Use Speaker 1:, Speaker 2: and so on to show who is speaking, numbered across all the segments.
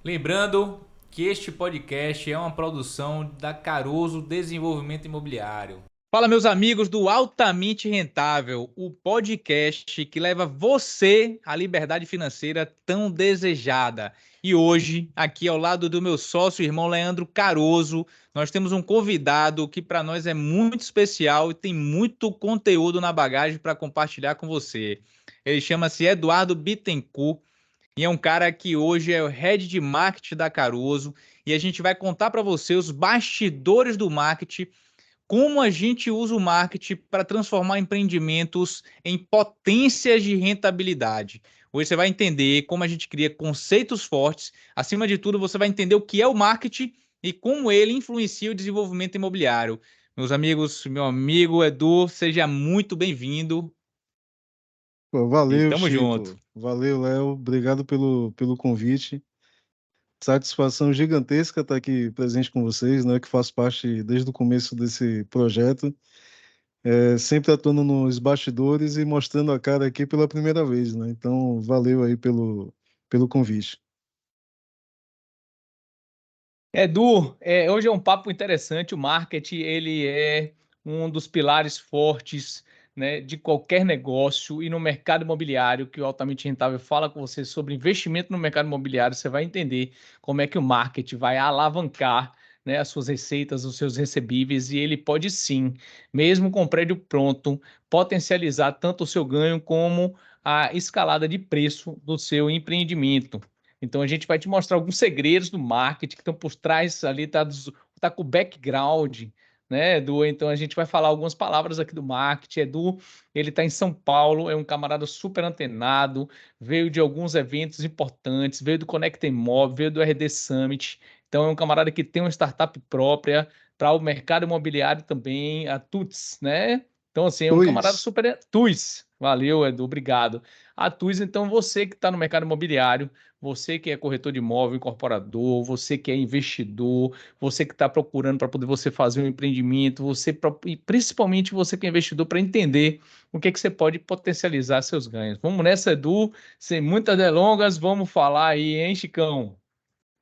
Speaker 1: Lembrando que este podcast é uma produção da Caroso Desenvolvimento Imobiliário. Fala, meus amigos do Altamente Rentável, o podcast que leva você à liberdade financeira tão desejada. E hoje, aqui ao lado do meu sócio, irmão Leandro Caroso, nós temos um convidado que para nós é muito especial e tem muito conteúdo na bagagem para compartilhar com você. Ele chama-se Eduardo Bittencourt. E é um cara que hoje é o head de marketing da Caroso e a gente vai contar para você os bastidores do marketing, como a gente usa o marketing para transformar empreendimentos em potências de rentabilidade. Hoje você vai entender como a gente cria conceitos fortes. Acima de tudo, você vai entender o que é o marketing e como ele influencia o desenvolvimento imobiliário. Meus amigos, meu amigo Edu, seja muito bem-vindo
Speaker 2: Pô,
Speaker 1: e
Speaker 2: valeu,
Speaker 1: tamo junto.
Speaker 2: Chico. Valeu, Léo. Obrigado pelo convite. Satisfação gigantesca estar aqui presente com vocês, né? Que faço parte desde o começo desse projeto. Sempre atuando nos bastidores e mostrando a cara aqui pela primeira vez, né? Então, valeu aí pelo convite.
Speaker 3: Edu, hoje é um papo interessante. O marketing, ele é um dos pilares fortes, né, de qualquer negócio, e no mercado imobiliário, que o Altamente Rentável fala com você sobre investimento no mercado imobiliário, você vai entender como é que o marketing vai alavancar, né, as suas receitas, os seus recebíveis, e ele pode sim, mesmo com o prédio pronto, potencializar tanto o seu ganho como a escalada de preço do seu empreendimento. Então a gente vai te mostrar alguns segredos do marketing que estão por trás ali, tá com o background, né, Edu? Então a gente vai falar algumas palavras aqui do marketing. Edu, ele está em São Paulo, é um camarada super antenado, veio de alguns eventos importantes, veio do Conecta Imóvel, veio do RD Summit. Então é um camarada que tem uma startup própria para o mercado imobiliário também, a Tuts, né? Então, assim, é um camarada
Speaker 2: Luiz,
Speaker 3: super. TUS, valeu, Edu, obrigado. A TUS, então, você que está no mercado imobiliário, você que é corretor de imóvel, incorporador, você que é investidor, você que está procurando para poder você fazer um empreendimento, e principalmente você que é investidor para entender o que é que você pode potencializar seus ganhos. Vamos nessa, Edu, sem muitas delongas, vamos falar aí, hein, Chicão?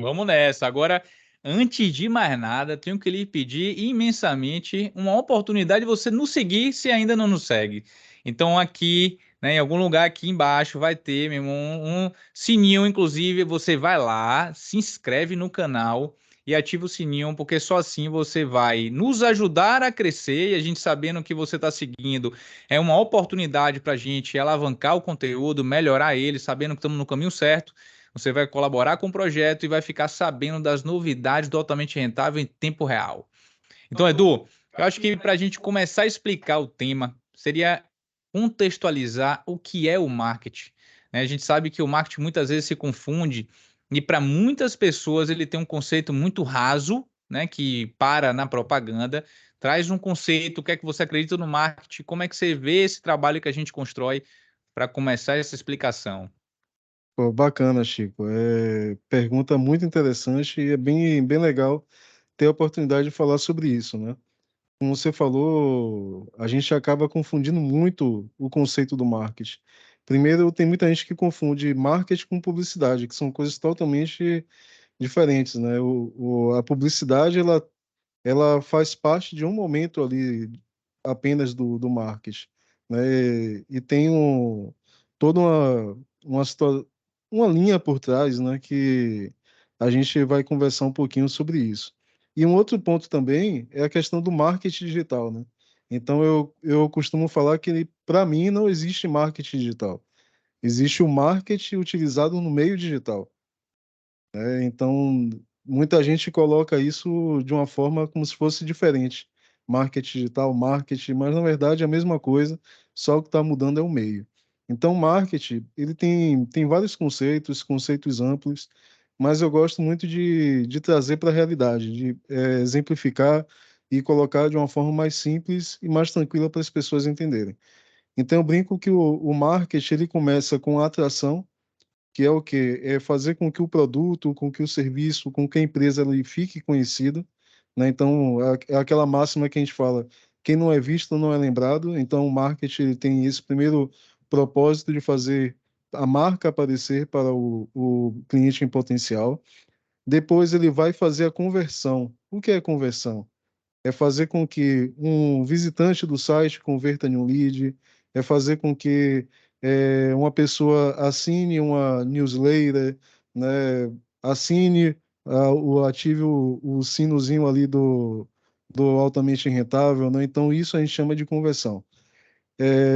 Speaker 1: Vamos nessa. Agora, antes de mais nada, tenho que lhe pedir imensamente uma oportunidade de você nos seguir se ainda não nos segue. Então, aqui, né, em algum lugar aqui embaixo vai ter, meu irmão, um sininho, inclusive, você vai lá, se inscreve no canal e ativa o sininho, porque só assim você vai nos ajudar a crescer e a gente sabendo que você está seguindo é uma oportunidade para a gente alavancar o conteúdo, melhorar ele, sabendo que estamos no caminho certo. Você vai colaborar com o projeto e vai ficar sabendo das novidades do Altamente Rentável em tempo real. Então, Edu, eu acho que para a gente começar a explicar o tema, seria contextualizar o que é o marketing. Né? A gente sabe que o marketing muitas vezes se confunde e para muitas pessoas ele tem um conceito muito raso, né, que para na propaganda, traz um conceito, o que é que você acredita no marketing, como é que você vê esse trabalho que a gente constrói para começar essa explicação.
Speaker 2: pô, bacana, Chico. Pergunta muito interessante e é bem legal ter a oportunidade de falar sobre isso, né? Como você falou, a gente acaba confundindo muito o conceito do marketing. Primeiro, tem muita gente que confunde marketing com publicidade, que são coisas totalmente diferentes, né? A publicidade, ela faz parte de um momento ali apenas do marketing, né? E tem toda uma linha por trás, né? Que a gente vai conversar um pouquinho sobre isso. E um outro ponto também é a questão do marketing digital, né? Então eu costumo falar que para mim não existe marketing digital. Existe o marketing utilizado no meio digital, né? Então muita gente coloca isso de uma forma como se fosse diferente. Marketing digital, marketing, mas na verdade é a mesma coisa, só o que está mudando é o meio. Então, marketing, ele tem vários conceitos, conceitos amplos, mas eu gosto muito de trazer para a realidade, de exemplificar e colocar de uma forma mais simples e mais tranquila para as pessoas entenderem. Então, eu brinco que o marketing ele começa com a atração, que é o quê? É fazer com que o produto, com que o serviço, com que a empresa ele fique conhecida, né? Então, é aquela máxima que a gente fala, quem não é visto não é lembrado. Então, o marketing ele tem esse primeiro propósito de fazer a marca aparecer para o cliente em potencial. Depois ele vai fazer a conversão. O que é conversão? É fazer com que um visitante do site converta em um lead, é fazer com que uma pessoa assine uma newsletter, né, assine, ative o sinozinho ali do altamente rentável, né? Então isso a gente chama de conversão.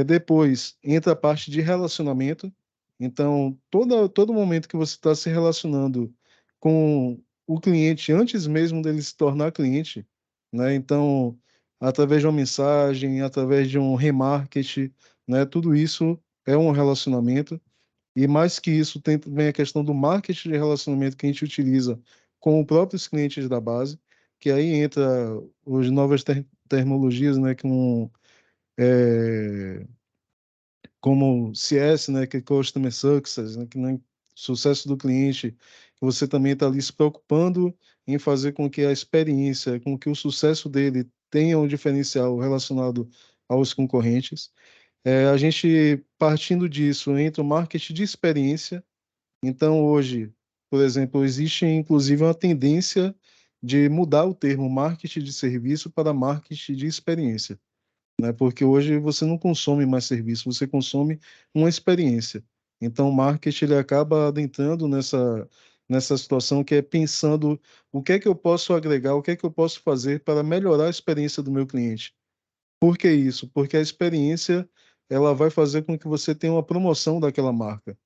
Speaker 2: Depois entra a parte de relacionamento. Então, todo momento que você está se relacionando com o cliente, antes mesmo dele se tornar cliente, né? Então, através de uma mensagem, através de um remarketing, né? Tudo isso é um relacionamento. E mais que isso, tem também a questão do marketing de relacionamento que a gente utiliza com os próprios clientes da base, que aí entra as novas terminologias, né? É, como CS, né, que é Customer Success, né, que nem sucesso do cliente, que você também está ali se preocupando em fazer com que a experiência, com que o sucesso dele tenha um diferencial relacionado aos concorrentes. A gente, partindo disso, entra o marketing de experiência. Então, hoje, por exemplo, existe inclusive uma tendência de mudar o termo marketing de serviço para marketing de experiência, né? Porque hoje você não consome mais serviço, você consome uma experiência. Então, o marketing ele acaba adentrando nessa situação que é pensando o que é que eu posso agregar, o que é que eu posso fazer para melhorar a experiência do meu cliente. Por que isso? Porque a experiência ela vai fazer com que você tenha uma promoção daquela marca,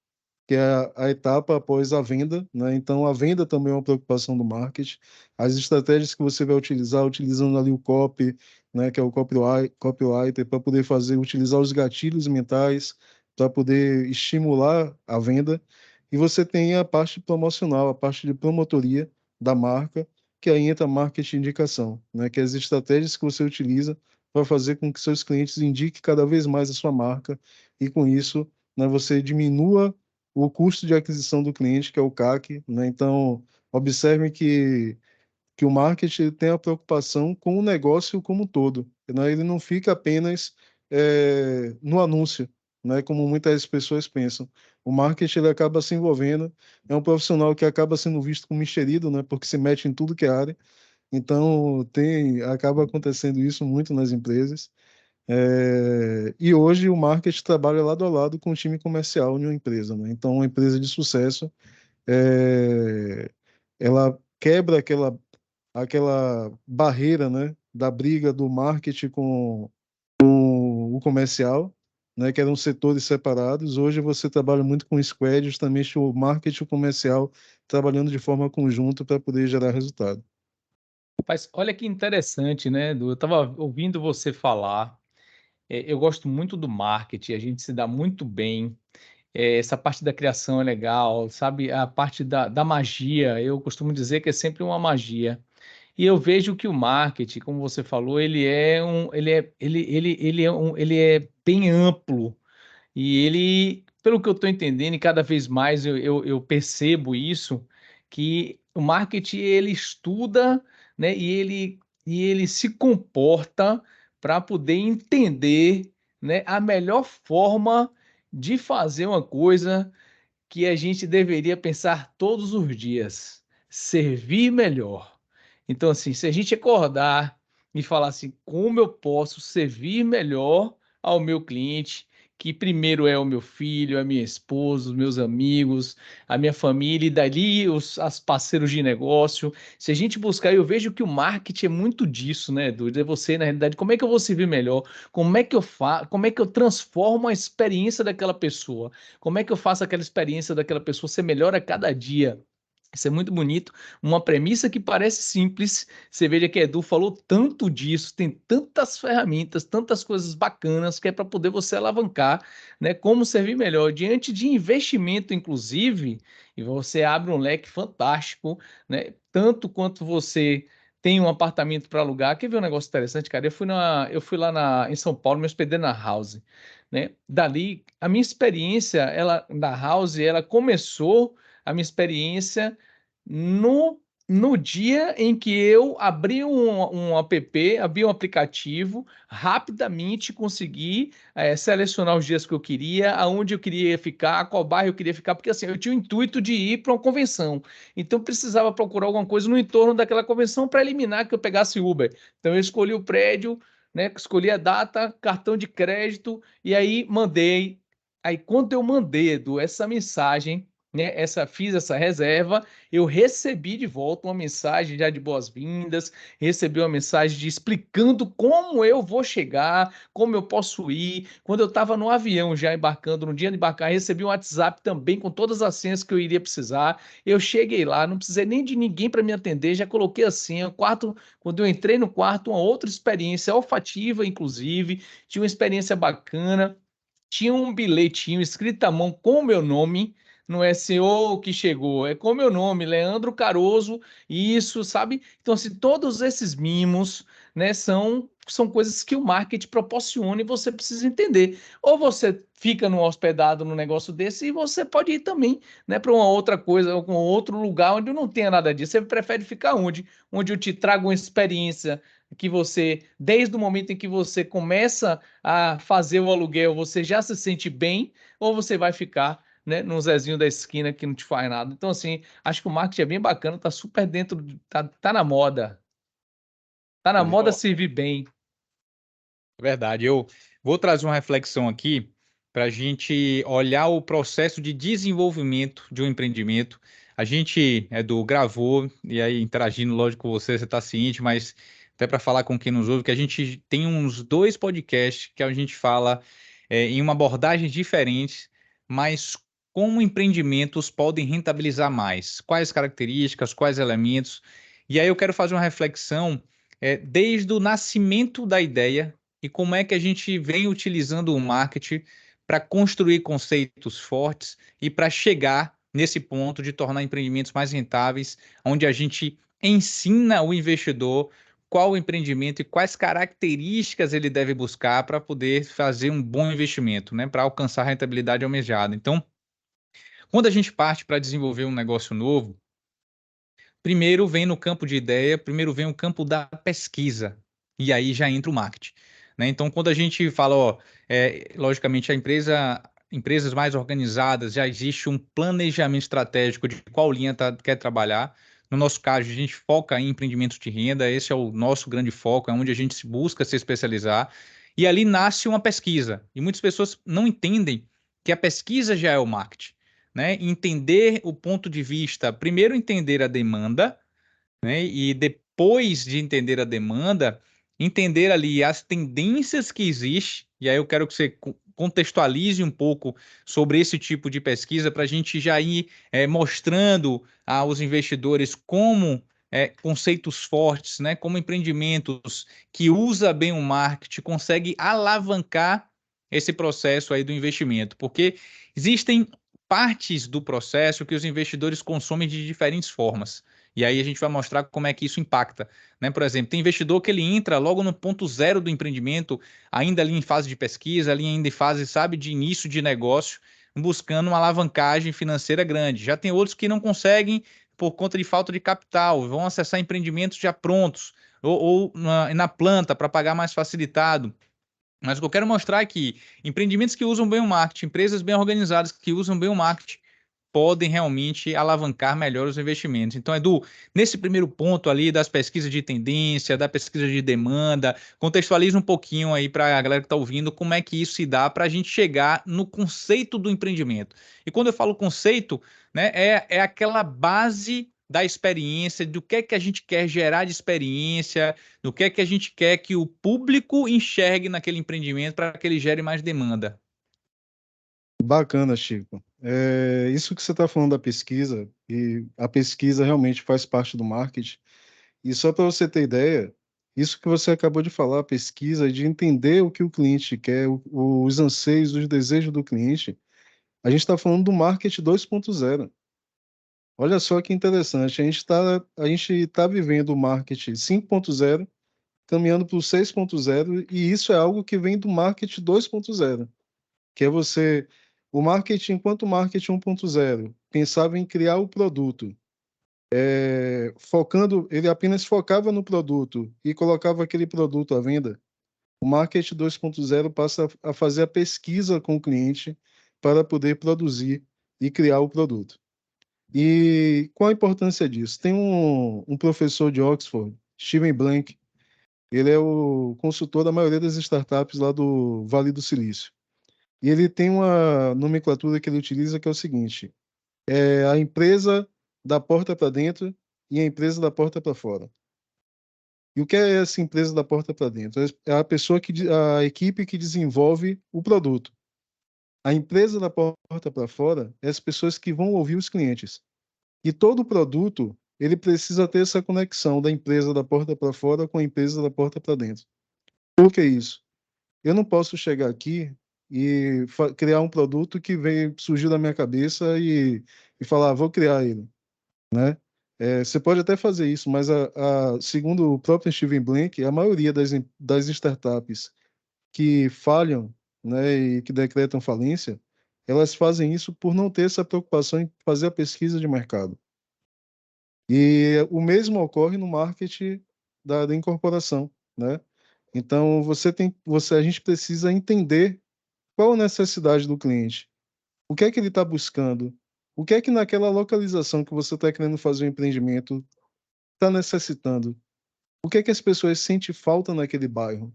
Speaker 2: que é a etapa após a venda, né? Então, a venda também é uma preocupação do marketing. As estratégias que você vai utilizar, utilizando ali o copy, né, que é o copywriter, para poder utilizar os gatilhos mentais, para poder estimular a venda. E você tem a parte promocional, a parte de promotoria da marca, que aí entra marketing de indicação, né, que é as estratégias que você utiliza para fazer com que seus clientes indiquem cada vez mais a sua marca e, com isso, né, você diminua o custo de aquisição do cliente, que é o CAC, né? Então, observe que o marketing tem a preocupação com o negócio como um todo, né? Ele não fica apenas no anúncio, né? Como muitas pessoas pensam. O marketing ele acaba se envolvendo, é um profissional que acaba sendo visto como enxerido, né? Porque se mete em tudo que é área. Então, acaba acontecendo isso muito nas empresas. E hoje o marketing trabalha lado a lado com o time comercial de uma empresa, né? Então, uma empresa de sucesso, é, ela quebra aquela barreira, né, da briga do marketing com o comercial, né, que eram setores separados. Hoje você trabalha muito com squad, justamente o marketing e o comercial trabalhando de forma conjunta para poder gerar resultado.
Speaker 3: Mas olha que interessante, né, Edu? Eu estava ouvindo você falar. Eu gosto muito do marketing, a gente se dá muito bem. Essa parte da criação é legal, sabe? A parte da magia, eu costumo dizer que é sempre uma magia. E eu vejo que o marketing, como você falou, ele é bem amplo. E ele, pelo que eu estou entendendo, e cada vez mais eu percebo isso, que o marketing ele estuda, né, e ele se comporta para poder entender, né, a melhor forma de fazer uma coisa que a gente deveria pensar todos os dias: servir melhor. Então, assim, se a gente acordar e falar assim, como eu posso servir melhor ao meu cliente, que primeiro é o meu filho, a minha esposa, os meus amigos, a minha família, e dali as parceiros de negócio. Se a gente buscar, eu vejo que o marketing é muito disso, né, Edu? É você, na realidade, como é que eu vou servir melhor? Como é que eu transformo a experiência daquela pessoa? Como é que eu faço aquela experiência daquela pessoa ser melhor a cada dia? Isso é muito bonito. Uma premissa que parece simples. Você veja que Edu falou tanto disso, tem tantas ferramentas, tantas coisas bacanas que é para poder você alavancar, né? Como servir melhor diante de investimento, inclusive, e você abre um leque fantástico, né? Tanto quanto você tem um apartamento para alugar. Quer ver um negócio interessante, cara? Eu fui lá em São Paulo, me hospedei na House, né? Dali, a minha experiência, ela da House, ela começou a minha experiência no No dia em que eu abri um app, abri um aplicativo, rapidamente consegui selecionar os dias que eu queria, aonde eu queria ficar, qual bairro eu queria ficar, porque assim, eu tinha o intuito de ir para uma convenção. Então, eu precisava procurar alguma coisa no entorno daquela convenção para eliminar que eu pegasse Uber. Então, eu escolhi o prédio, né, escolhi a data, cartão de crédito, e aí mandei. Aí, quando eu mandei, Edu, essa mensagem, né, fiz essa reserva, eu recebi de volta uma mensagem já de boas-vindas, recebi uma mensagem explicando como eu vou chegar, como eu posso ir. Quando eu estava no avião já embarcando, no dia de embarcar, recebi um WhatsApp também com todas as senhas que eu iria precisar. Eu cheguei lá, não precisei nem de ninguém para me atender, já coloquei a senha. Quando eu entrei no quarto, uma outra experiência olfativa, inclusive, tinha uma experiência bacana. Tinha um bilhetinho escrito à mão com o meu nome, não é senhor que chegou, é com o meu nome, Leandro Caroso, isso, sabe? Então, assim, todos esses mimos, né, são coisas que o marketing proporciona e você precisa entender. Ou você fica hospedado num negócio desse e você pode ir também, né, para uma outra coisa, algum outro lugar onde não tenha nada disso. Você prefere ficar onde? Onde eu te trago uma experiência que você, desde o momento em que você começa a fazer o aluguel, você já se sente bem, ou você vai ficar, né, num Zezinho da esquina que não te faz nada. Então, assim, acho que o marketing é bem bacana, tá super dentro, tá na moda. Tá na moda servir bem.
Speaker 1: Verdade. Eu vou trazer uma reflexão aqui para a gente olhar o processo de desenvolvimento de um empreendimento. A gente, Edu, gravou, e aí interagindo, lógico, com você, você está ciente, mas até para falar com quem nos ouve, que a gente tem uns 2 podcasts que a gente fala em uma abordagem diferente, mas como empreendimentos podem rentabilizar mais, quais características, quais elementos. E aí eu quero fazer uma reflexão desde o nascimento da ideia e como é que a gente vem utilizando o marketing para construir conceitos fortes e para chegar nesse ponto de tornar empreendimentos mais rentáveis, onde a gente ensina o investidor qual o empreendimento e quais características ele deve buscar para poder fazer um bom investimento, né, para alcançar a rentabilidade almejada. Então, quando a gente parte para desenvolver um negócio novo, primeiro vem no campo de ideia, primeiro vem o campo da pesquisa, e aí já entra o marketing, né? Então, quando a gente fala, ó, logicamente empresas mais organizadas, já existe um planejamento estratégico de qual linha quer trabalhar. No nosso caso, a gente foca em empreendimentos de renda, esse é o nosso grande foco, é onde a gente busca se especializar, e ali nasce uma pesquisa, e muitas pessoas não entendem que a pesquisa já é o marketing, né? Entender o ponto de vista, primeiro entender a demanda, né? E depois de entender a demanda, entender ali as tendências que existem. E aí eu quero que você contextualize um pouco sobre esse tipo de pesquisa para a gente já ir mostrando aos investidores como conceitos fortes, né? Como empreendimentos que usa bem o marketing consegue alavancar esse processo aí do investimento, porque existem partes do processo que os investidores consomem de diferentes formas. E aí a gente vai mostrar como é que isso impacta, né? Por exemplo, tem investidor que ele entra logo no ponto zero do empreendimento, ainda ali em fase de pesquisa, ali ainda em fase, sabe, de início de negócio, buscando uma alavancagem financeira grande. Já tem outros que não conseguem por conta de falta de capital, vão acessar empreendimentos já prontos ou na planta para pagar mais facilitado. Mas o que eu quero mostrar é que empreendimentos que usam bem o marketing, empresas bem organizadas que usam bem o marketing, podem realmente alavancar melhor os investimentos. Então, Edu, nesse primeiro ponto ali das pesquisas de tendência, da pesquisa de demanda, contextualiza um pouquinho aí para a galera que está ouvindo como é que isso se dá para a gente chegar no conceito do empreendimento. E quando eu falo conceito, né, é aquela base da experiência, do que é que a gente quer gerar de experiência, do que é que a gente quer que o público enxergue naquele empreendimento para que ele gere mais demanda.
Speaker 2: Bacana, Chico. Isso que você está falando da pesquisa, e a pesquisa realmente faz parte do marketing. E só para você ter ideia, isso que você acabou de falar, a pesquisa, de entender o que o cliente quer, os anseios, os desejos do cliente, a gente está falando do marketing 2.0. Olha só que interessante, a gente tá vivendo o marketing 5.0, caminhando para o 6.0, e isso é algo que vem do marketing 2.0, que é o marketing, enquanto marketing 1.0 pensava em criar o produto, ele apenas focava no produto e colocava aquele produto à venda, o Marketing 2.0 passa a fazer a pesquisa com o cliente para poder produzir e criar o produto. E qual a importância disso? Tem um professor de Oxford, Steven Blank, ele é o consultor da maioria das startups lá do Vale do Silício. E ele tem uma nomenclatura que ele utiliza que é o seguinte: é a empresa da porta para dentro e a empresa da porta para fora. E o que é essa empresa da porta para dentro? É a pessoa a equipe que desenvolve o produto. A empresa da porta para fora é as pessoas que vão ouvir os clientes. E todo produto, ele precisa ter essa conexão da empresa da porta para fora com a empresa da porta para dentro. Por que isso? Eu não posso chegar aqui e criar um produto que surgiu da minha cabeça e falar, vou criar ele, né? Você pode até fazer isso, mas segundo o próprio Steven Blank, a maioria das startups que falham, né, e que decretam falência, elas fazem isso por não ter essa preocupação em fazer a pesquisa de mercado. E o mesmo ocorre no marketing da incorporação, né? Então, a gente precisa entender qual a necessidade do cliente, o que é que ele está buscando, o que é que naquela localização que você está querendo fazer um empreendimento está necessitando, o que é que as pessoas sentem falta naquele bairro,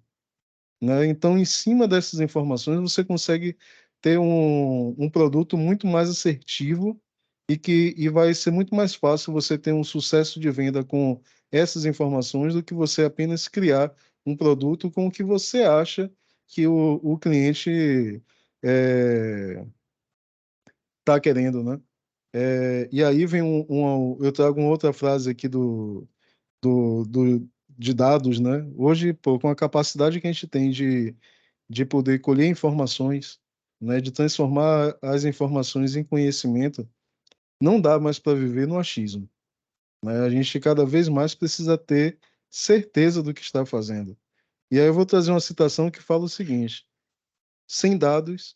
Speaker 2: né? Então, em cima dessas informações, você consegue ter um produto muito mais assertivo e vai ser muito mais fácil você ter um sucesso de venda com essas informações do que você apenas criar um produto com o que você acha que o cliente está querendo, né? E aí vem eu trago uma outra frase aqui de dados, né? Hoje, pô, com a capacidade que a gente tem de poder colher informações, né, de transformar as informações em conhecimento, não dá mais para viver no achismo, né? A gente cada vez mais precisa ter certeza do que está fazendo. E aí eu vou trazer uma citação que fala o seguinte: sem dados,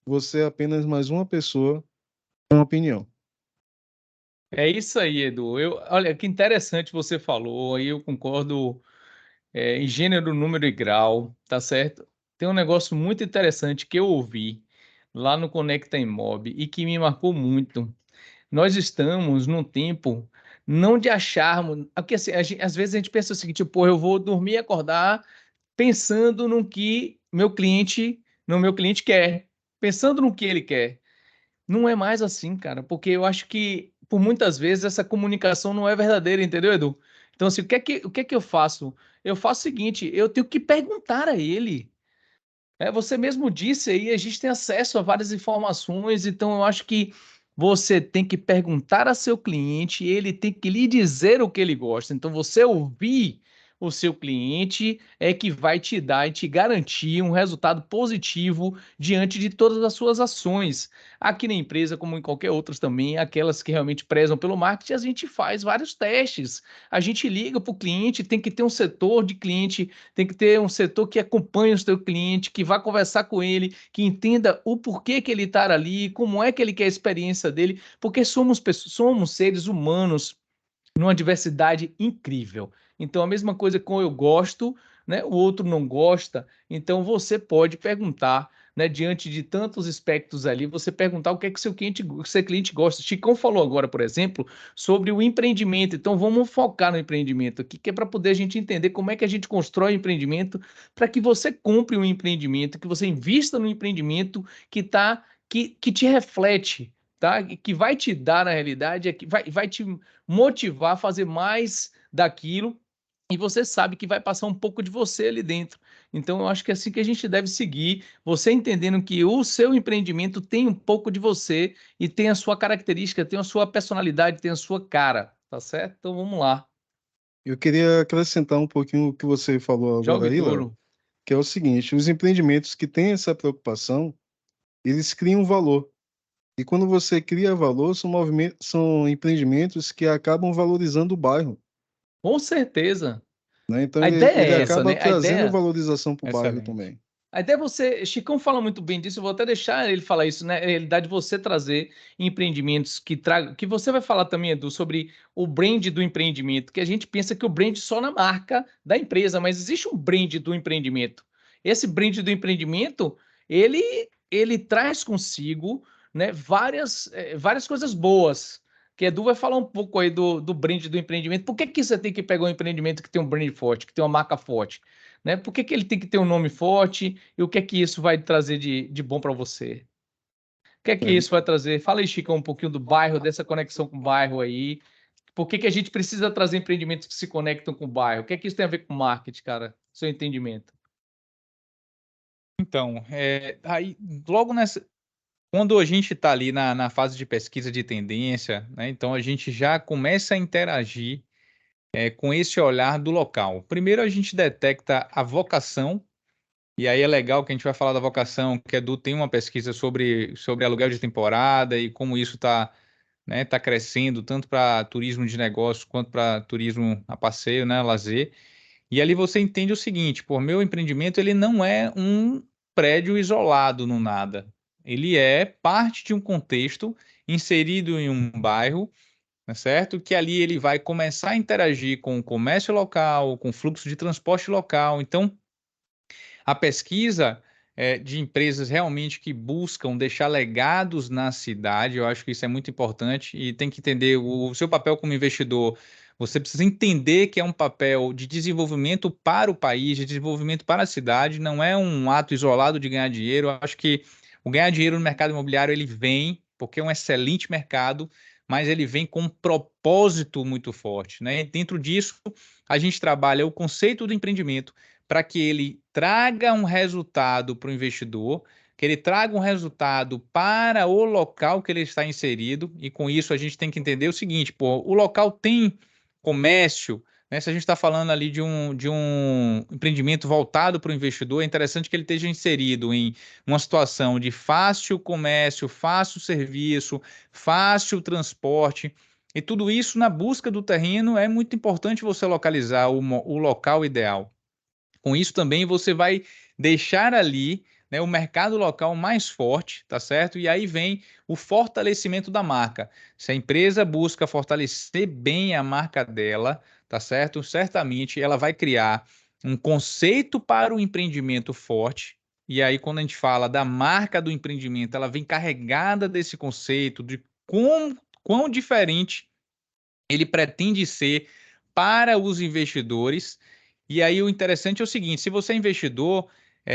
Speaker 2: você é apenas mais uma pessoa com opinião.
Speaker 3: É isso aí, Edu. Olha, que interessante você falou, aí eu concordo em gênero, número e grau, tá certo? Tem um negócio muito interessante que eu ouvi lá no Conecta Imob e que me marcou muito. Nós estamos num tempo não de acharmos, porque assim, às vezes a gente pensa o seguinte, pô, eu vou dormir e acordar pensando no meu cliente quer, pensando no que ele quer. Não é mais assim, cara, porque eu acho que por muitas vezes essa comunicação não é verdadeira, entendeu, Edu? Então, assim, o que é que eu faço? Eu faço o seguinte, eu tenho que perguntar a ele. Você mesmo disse aí, a gente tem acesso a várias informações, então eu acho que você tem que perguntar a seu cliente, ele tem que lhe dizer o que ele gosta. Então, você ouvir o seu cliente é que vai te dar e te garantir um resultado positivo diante de todas as suas ações. Aqui na empresa, como em qualquer outras também, aquelas que realmente prezam pelo marketing, a gente faz vários testes. A gente liga para o cliente, tem que ter um setor de cliente, tem que ter um setor que acompanhe o seu cliente, que vá conversar com ele, que entenda o porquê que ele está ali, como é que ele quer a experiência dele, porque somos seres humanos numa diversidade incrível. Então, a mesma coisa com eu gosto, né? O outro não gosta. Então, você pode perguntar, né? Diante de tantos espectros ali, você perguntar o que é que seu cliente gosta. Chicão falou agora, por exemplo, sobre o empreendimento. Então, vamos focar no empreendimento aqui, que é para poder a gente entender como é que a gente constrói o empreendimento para que você compre um empreendimento, que você invista no empreendimento que te reflete, tá? Que vai te dar, na realidade, que vai te motivar a fazer mais daquilo e você sabe que vai passar um pouco de você ali dentro. Então, eu acho que é assim que a gente deve seguir, você entendendo que o seu empreendimento tem um pouco de você e tem a sua característica, tem a sua personalidade, tem a sua cara, tá certo? Então, vamos lá.
Speaker 2: Eu queria acrescentar um pouquinho o que você falou agora
Speaker 3: Jogue
Speaker 2: aí, Léo,
Speaker 3: duro.
Speaker 2: que é o seguinte: os empreendimentos que têm essa preocupação, eles criam valor. E quando você cria valor, são empreendimentos que acabam valorizando o bairro,
Speaker 3: Com certeza.
Speaker 2: né? Então
Speaker 3: A ideia
Speaker 2: ele
Speaker 3: é essa,
Speaker 2: acaba
Speaker 3: né? A
Speaker 2: trazendo
Speaker 3: ideia
Speaker 2: valorização para o bairro
Speaker 1: Excelente.
Speaker 2: também.
Speaker 3: Até você, Chicão fala muito bem disso, eu vou até deixar ele falar isso, né? A realidade de você trazer empreendimentos que tragam, que você vai falar também, Edu, sobre o brand do empreendimento, que a gente pensa que o brand só na marca da empresa, mas existe um brand do empreendimento. Esse brand do empreendimento, ele traz consigo, né, várias coisas boas. Que Edu vai falar um pouco aí do brand do empreendimento. Por que você tem que pegar um empreendimento que tem um brand forte, que tem uma marca forte? Né? Por que ele tem que ter um nome forte e o que é que isso vai trazer de bom para você? O que é que isso vai trazer? Fala aí, Chico, um pouquinho do bairro, dessa conexão com o bairro aí. Por que a gente precisa trazer empreendimentos que se conectam com o bairro? O que é que isso tem a ver com marketing, cara? Seu entendimento.
Speaker 1: Então, aí, logo quando a gente está ali na fase de pesquisa de tendência, né, então a gente já começa a interagir com esse olhar do local. Primeiro a gente detecta a vocação, e aí é legal que a gente vai falar da vocação, que Edu tem uma pesquisa sobre aluguel de temporada e como isso está, né, tá crescendo, tanto para turismo de negócio quanto para turismo a passeio, né, lazer. E ali você entende o seguinte, pô, meu empreendimento ele não é um prédio isolado no nada. Ele é parte de um contexto inserido em um bairro, né, certo? Que ali ele vai começar a interagir com o comércio local, com o fluxo de transporte local. Então, a pesquisa de empresas realmente que buscam deixar legados na cidade, eu acho que isso é muito importante e tem que entender o seu papel como investidor. Você precisa entender que é um papel de desenvolvimento para o país, de desenvolvimento para a cidade, não é um ato isolado de ganhar dinheiro. Eu acho que o ganhar dinheiro no mercado imobiliário ele vem porque é um excelente mercado, mas ele vem com um propósito muito forte, né? E dentro disso, a gente trabalha o conceito do empreendimento para que ele traga um resultado para o investidor, que ele traga um resultado para o local que ele está inserido, e com isso a gente tem que entender o seguinte, pô, o local tem comércio, né? Se a gente está falando ali de um empreendimento voltado para o investidor, é interessante que ele esteja inserido em uma situação de fácil comércio, fácil serviço, fácil transporte, e tudo isso na busca do terreno é muito importante você localizar o local ideal. Com isso também você vai deixar ali, né, o mercado local mais forte, tá certo? E aí vem o fortalecimento da marca. Se a empresa busca fortalecer bem a marca dela, tá certo? Certamente ela vai criar um conceito para o empreendimento forte. E aí, quando a gente fala da marca do empreendimento, ela vem carregada desse conceito de quão diferente ele pretende ser para os investidores. E aí o interessante é o seguinte, se você é investidor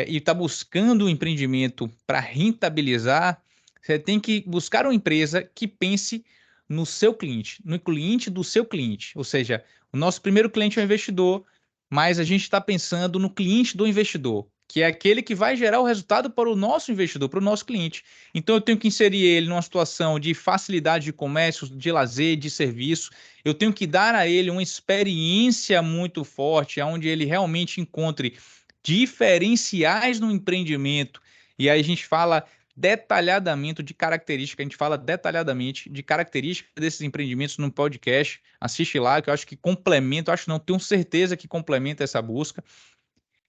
Speaker 1: e está buscando um empreendimento para rentabilizar, você tem que buscar uma empresa que pense no seu cliente, no cliente do seu cliente. Ou seja, o nosso primeiro cliente é o investidor, mas a gente está pensando no cliente do investidor, que é aquele que vai gerar o resultado para o nosso investidor, para o nosso cliente. Então eu tenho que inserir ele numa situação de facilidade de comércio, de lazer, de serviço. Eu tenho que dar a ele uma experiência muito forte, onde ele realmente encontre diferenciais no empreendimento. E aí a gente fala detalhadamente de características, a gente fala detalhadamente de características desses empreendimentos no podcast. Assiste lá, que eu acho que complementa, eu acho não, tenho certeza que complementa essa busca.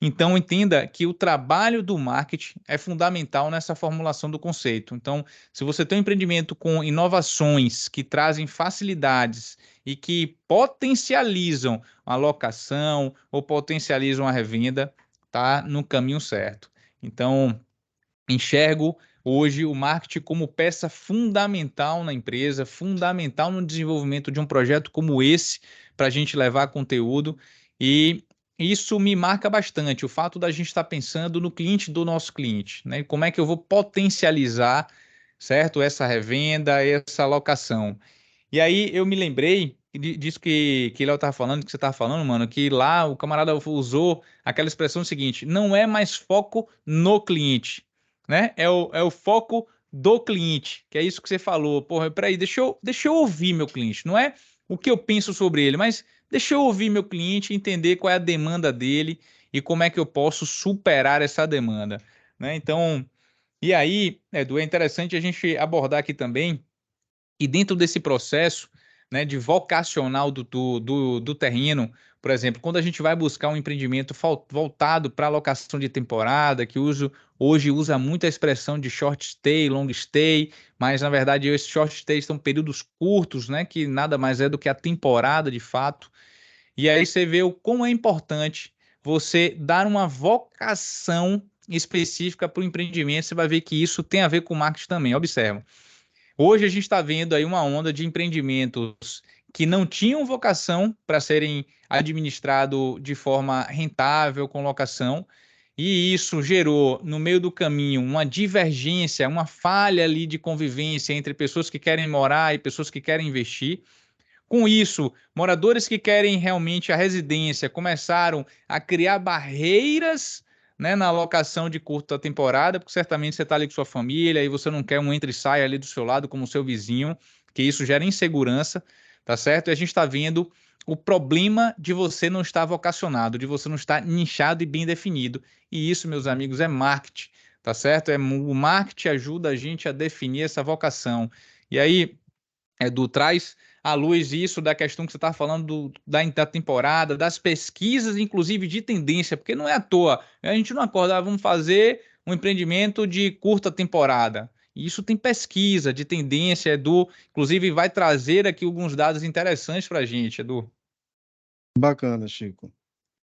Speaker 1: Então, entenda que o trabalho do marketing é fundamental nessa formulação do conceito. Então, se você tem um empreendimento com inovações que trazem facilidades e que potencializam a locação ou potencializam a revenda, tá no caminho certo. Então, enxergo hoje o marketing como peça fundamental na empresa, fundamental no desenvolvimento de um projeto como esse, para a gente levar conteúdo. E isso me marca bastante, o fato da gente estar pensando no cliente do nosso cliente, né? Como é que eu vou potencializar, certo? Essa revenda, essa locação. E aí eu me lembrei disso que Léo estava falando, que você estava falando, mano, que lá o camarada usou aquela expressão seguinte: não é mais foco no cliente, né? É o foco do cliente, que é isso que você falou. Porra, peraí, deixa eu ouvir meu cliente. Não é o que eu penso sobre ele, mas deixa eu ouvir meu cliente, entender qual é a demanda dele e como é que eu posso superar essa demanda, né? Então, e aí, Edu, é interessante a gente abordar aqui também e dentro desse processo, né, de vocacional do terreno, Por exemplo, quando a gente vai buscar um empreendimento voltado para alocação de temporada, que hoje usa muito a expressão de short stay, long stay, mas na verdade esses short stays são períodos curtos, né, que nada mais é do que a temporada de fato. E aí você vê o quão é importante você dar uma vocação específica para o empreendimento, você vai ver que isso tem a ver com marketing também. Observa. Hoje a gente está vendo aí uma onda de empreendimentos que não tinham vocação para serem administrados de forma rentável, com locação, e isso gerou, no meio do caminho, uma divergência, uma falha ali de convivência entre pessoas que querem morar e pessoas que querem investir. Com isso, moradores que querem realmente a residência começaram a criar barreiras, né, na alocação de curta temporada, porque certamente você está ali com sua família e você não quer um entra e sai ali do seu lado como o seu vizinho, que isso gera insegurança, tá certo? E a gente está vendo o problema de você não estar vocacionado, de você não estar nichado e bem definido. E isso, meus amigos, é marketing, tá certo? O marketing ajuda a gente a definir essa vocação. E aí, Edu, traz à luz isso da questão que você está falando da temporada, das pesquisas, inclusive de tendência, porque não é à toa. A gente não acorda, vamos fazer um empreendimento de curta temporada. Isso tem pesquisa de tendência, Edu. Inclusive, vai trazer aqui alguns dados interessantes para a gente, Edu.
Speaker 2: Bacana, Chico.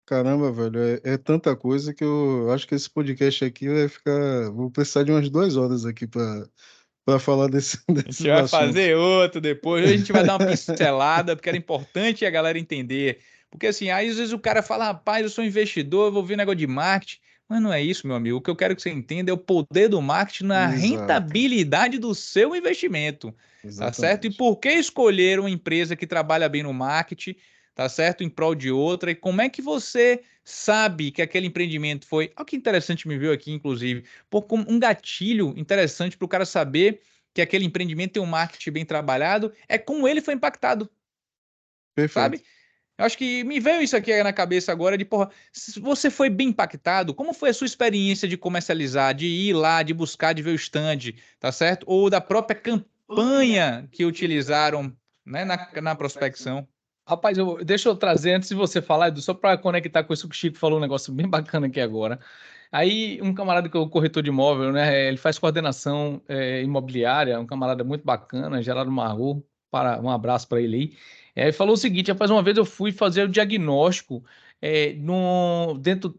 Speaker 2: Caramba, velho, é tanta coisa que eu acho que esse podcast aqui vai ficar. Vou precisar de umas 2 horas aqui para falar
Speaker 1: A gente
Speaker 2: desses
Speaker 1: vai
Speaker 2: assuntos.
Speaker 1: fazer outro depois. Hoje a gente vai dar uma pincelada, porque era importante a galera entender. Porque assim, aí às vezes o cara fala, rapaz, eu sou investidor, eu vou ver negócio de marketing. Mas não é isso, meu amigo. O que eu quero que você entenda é o poder do marketing na
Speaker 2: Exato,
Speaker 1: rentabilidade do seu investimento. Tá certo? E
Speaker 2: exatamente.
Speaker 1: por que escolher uma empresa que trabalha bem no marketing, tá certo? Em prol de outra. E como é que você sabe que aquele empreendimento foi. Olha que interessante me veio aqui, inclusive. Por como um gatilho interessante para o cara saber que aquele empreendimento tem um marketing bem trabalhado, é como ele foi impactado,
Speaker 2: Perfeito.
Speaker 1: sabe? Eu acho que me veio isso aqui na cabeça agora de, porra, se você foi bem impactado, como foi a sua experiência de comercializar, de ir lá, de buscar, de ver o stand, tá certo? Ou da própria campanha que utilizaram, né, na prospecção.
Speaker 3: Rapaz, deixa eu trazer, antes de você falar, Edu, só para conectar com isso que o Chico falou, um negócio bem bacana aqui agora. Aí, um camarada que é o corretor de imóvel, né? Ele faz coordenação imobiliária, um camarada muito bacana, Gerardo Marro, um abraço para ele aí. Ele falou o seguinte: rapaz, uma vez eu fui fazer o diagnóstico dentro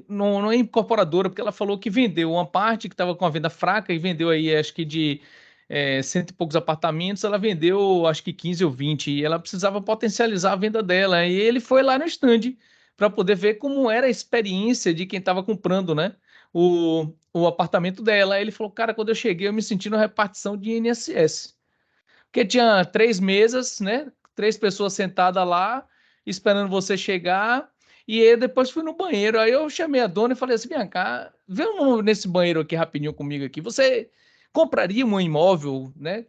Speaker 3: numa incorporadora, porque ela falou que vendeu uma parte que estava com a venda fraca e vendeu aí, acho que de cento e poucos apartamentos, ela vendeu acho que 15 ou 20, e ela precisava potencializar a venda dela. E ele foi lá no stand para poder ver como era a experiência de quem estava comprando, né? O apartamento dela. Aí ele falou, cara, quando eu cheguei, eu me senti na repartição de INSS. Porque tinha 3 mesas, né? 3 pessoas sentadas lá, esperando você chegar. E aí depois fui no banheiro. Aí eu chamei a dona e falei assim: vem cá, nesse banheiro aqui rapidinho comigo aqui. Você compraria um imóvel, né?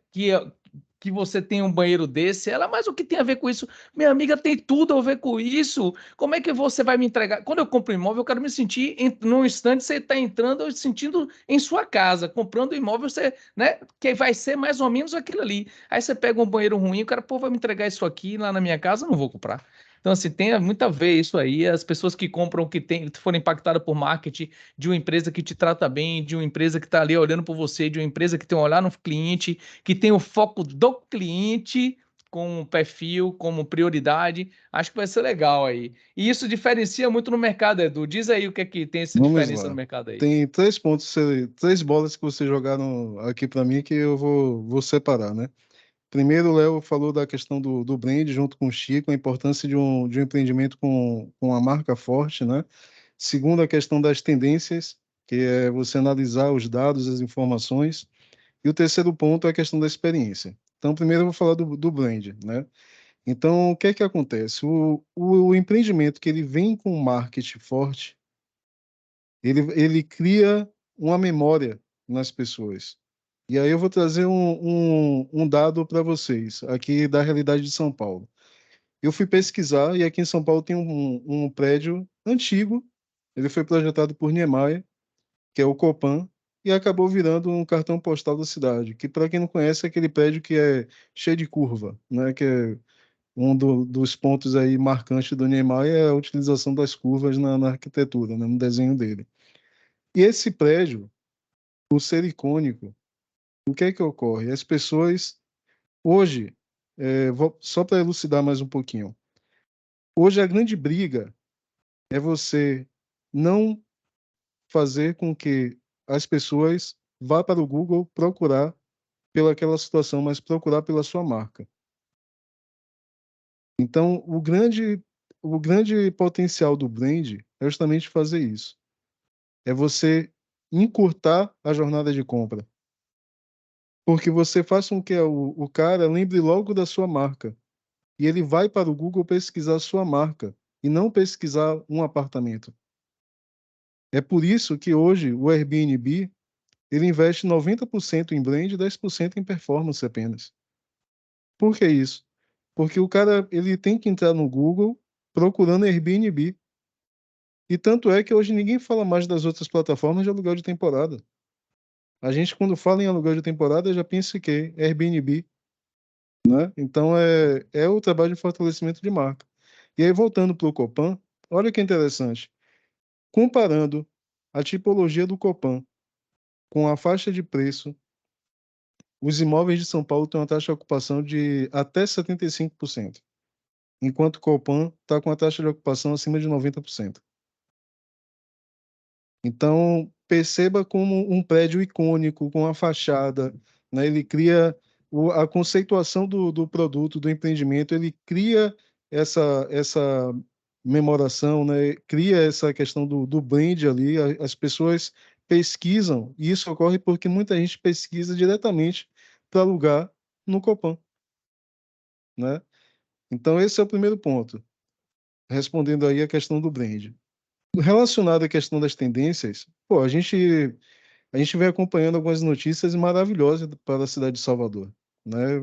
Speaker 3: Que você tem um banheiro desse? Ela, mas o que tem a ver com isso? Minha amiga, tem tudo a ver com isso. Como é que você vai me entregar? Quando eu compro um imóvel, eu quero me sentir num instante, você está entrando, eu sentindo em sua casa. Comprando um imóvel, você, né? Que vai ser mais ou menos aquilo ali. Aí você pega um banheiro ruim, o cara, pô, vai me entregar isso aqui lá na minha casa, eu não vou comprar. Então, assim, tem muito a ver isso aí. As pessoas que compram, foram impactadas por marketing, de uma empresa que te trata bem, de uma empresa que está ali olhando por você, de uma empresa que tem um olhar no cliente, que tem o foco do cliente como perfil, como prioridade. Acho que vai ser legal aí. E isso diferencia muito no mercado, Edu. Diz aí o que é que tem essa
Speaker 2: Vamos
Speaker 3: diferença no
Speaker 2: lá.
Speaker 3: mercado aí.
Speaker 2: Tem 3 pontos, 3 bolas que você jogaram aqui para mim que eu vou separar, né? Primeiro, o Léo falou da questão do brand junto com o Chico, a importância de um empreendimento com uma marca forte, né? Segundo, a questão das tendências, que é você analisar os dados, as informações. E o terceiro ponto é a questão da experiência. Então, primeiro eu vou falar do brand, né? Então, o que é que acontece? O empreendimento que ele vem com um marketing forte, ele cria uma memória nas pessoas. E aí eu vou trazer um dado para vocês, aqui da realidade de São Paulo. Eu fui pesquisar e aqui em São Paulo tem um prédio antigo, ele foi projetado por Niemeyer, que é o Copan, e acabou virando um cartão postal da cidade, que para quem não conhece é aquele prédio que é cheio de curva, né? Que é dos pontos aí marcantes do Niemeyer é a utilização das curvas na arquitetura, né, no desenho dele. E esse prédio, por ser icônico, o que é que ocorre? As pessoas, hoje, só para elucidar mais um pouquinho, hoje a grande briga é você não fazer com que as pessoas vá para o Google procurar pelaquela situação, mas procurar pela sua marca. Então, o grande potencial do brand é justamente fazer isso. É você encurtar a jornada de compra. Porque você faz com que o cara lembre logo da sua marca. E ele vai para o Google pesquisar a sua marca e não pesquisar um apartamento. É por isso que hoje o Airbnb ele investe 90% em brand e 10% em performance apenas. Por que isso? Porque o cara ele tem que entrar no Google procurando Airbnb. E tanto é que hoje ninguém fala mais das outras plataformas de aluguel de temporada. A gente, quando fala em aluguel de temporada, já pensa que é Airbnb, né? Então, é o trabalho de fortalecimento de marca. E aí, voltando para o Copan, olha que interessante. Comparando a tipologia do Copan com a faixa de preço, os imóveis de São Paulo têm uma taxa de ocupação de até 75%, enquanto o Copan está com a taxa de ocupação acima de 90%. Então, perceba como um prédio icônico, com a fachada, né? Ele cria a conceituação do produto, do empreendimento, ele cria essa memoração, né? Cria essa questão do brand ali, as pessoas pesquisam, e isso ocorre porque muita gente pesquisa diretamente para alugar no Copan, né? Então, esse é o primeiro ponto, respondendo aí a questão do brand. Relacionado à questão das tendências, pô, a gente vem acompanhando algumas notícias maravilhosas para a cidade de Salvador, né?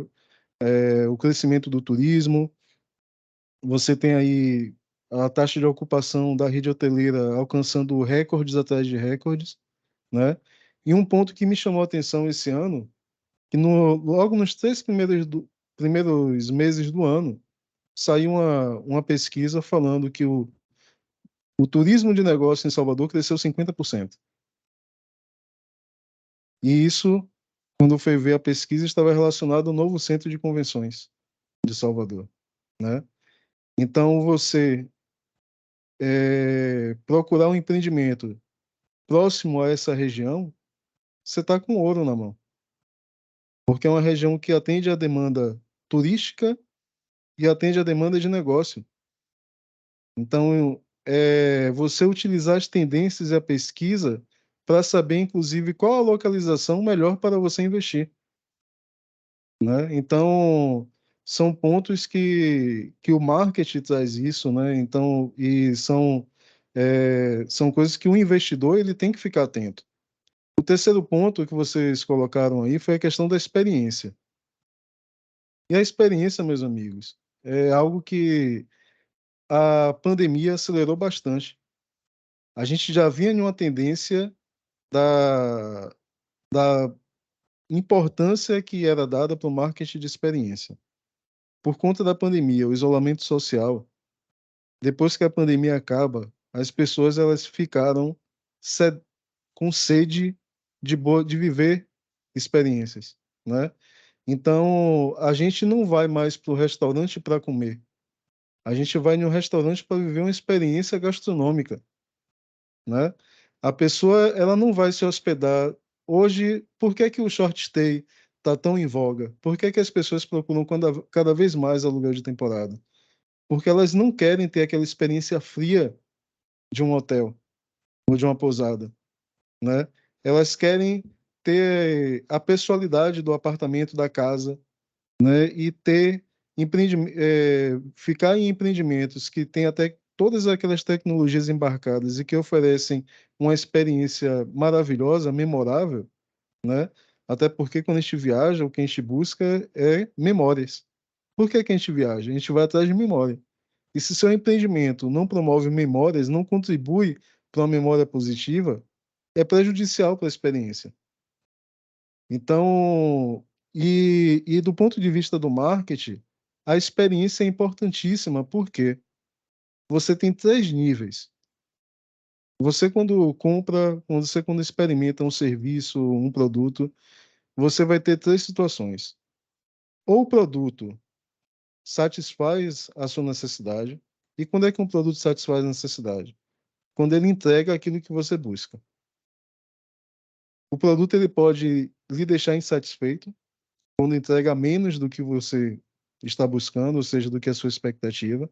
Speaker 2: O crescimento do turismo, você tem aí a taxa de ocupação da rede hoteleira alcançando recordes atrás de recordes, né? E um ponto que me chamou a atenção esse ano, que logo nos 3 primeiros meses do ano, saiu uma pesquisa falando que o turismo de negócio em Salvador cresceu 50%. E isso, quando foi ver a pesquisa, estava relacionado ao novo centro de convenções de Salvador, né? Então, você procurar um empreendimento próximo a essa região, você está com ouro na mão, porque é uma região que atende a demanda turística e atende a demanda de negócio. Então, você utilizar as tendências e a pesquisa para saber, inclusive, qual a localização melhor para você investir, né? Então, são pontos que o marketing traz isso, né? Então, e são coisas que o investidor ele tem que ficar atento. O terceiro ponto que vocês colocaram aí foi a questão da experiência. E a experiência, meus amigos, é algo que a pandemia acelerou bastante. A gente já vinha em uma tendência da, da importância que era dada para o marketing de experiência. Por conta da pandemia, o isolamento social, depois que a pandemia acaba, as pessoas elas ficaram com sede de viver experiências, né? Então, a gente não vai mais para o restaurante para comer. A gente vai em um restaurante para viver uma experiência gastronômica, né? A pessoa, ela não vai se hospedar hoje. Por que que o short stay está tão em voga? Por que que as pessoas procuram cada vez mais aluguel de temporada? Porque elas não querem ter aquela experiência fria de um hotel ou de uma pousada, né? Elas querem ter a pessoalidade do apartamento, da casa, né? E ficar em empreendimentos que têm até todas aquelas tecnologias embarcadas e que oferecem uma experiência maravilhosa, memorável, né? Até porque quando a gente viaja, o que a gente busca é memórias. Por que que a gente viaja? A gente vai atrás de memória. E se seu empreendimento não promove memórias, não contribui para uma memória positiva, é prejudicial para a experiência. Então, e do ponto de vista do marketing, a experiência é importantíssima, porque você tem 3 níveis. Você quando compra, quando experimenta um serviço, um produto, você vai ter 3 situações. Ou o produto satisfaz a sua necessidade. E quando é que um produto satisfaz a necessidade? Quando ele entrega aquilo que você busca. O produto ele pode lhe deixar insatisfeito quando entrega menos do que você está buscando, ou seja, do que a sua expectativa.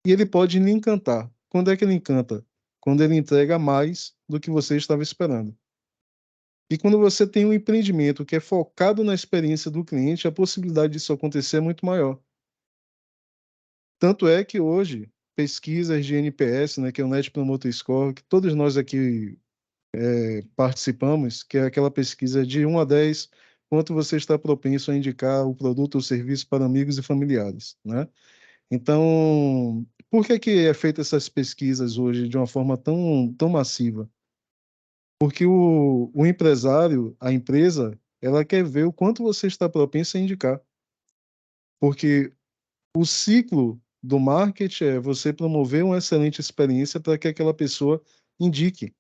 Speaker 2: E ele pode lhe encantar. Quando é que ele encanta? Quando ele entrega mais do que você estava esperando. E quando você tem um empreendimento que é focado na experiência do cliente, a possibilidade disso acontecer é muito maior. Tanto é que hoje, pesquisas de NPS, né, que é o Net Promoter Score, que todos nós aqui participamos, que é aquela pesquisa de 1 a 10, quanto você está propenso a indicar o produto ou serviço para amigos e familiares, né? Então, por que que é feita essas pesquisas hoje de uma forma tão massiva? Porque o empresário, a empresa, ela quer ver o quanto você está propenso a indicar. Porque o ciclo do marketing é você promover uma excelente experiência para que aquela pessoa indique.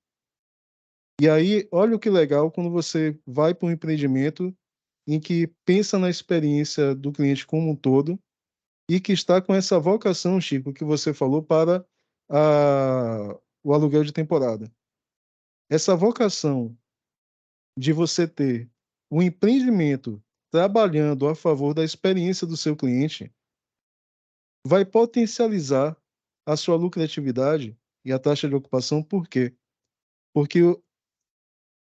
Speaker 2: E aí, olha o que legal quando você vai para um empreendimento em que pensa na experiência do cliente como um todo e que está com essa vocação, Chico, que você falou para o aluguel de temporada. Essa vocação de você ter um empreendimento trabalhando a favor da experiência do seu cliente vai potencializar a sua lucratividade e a taxa de ocupação. Por quê? Porque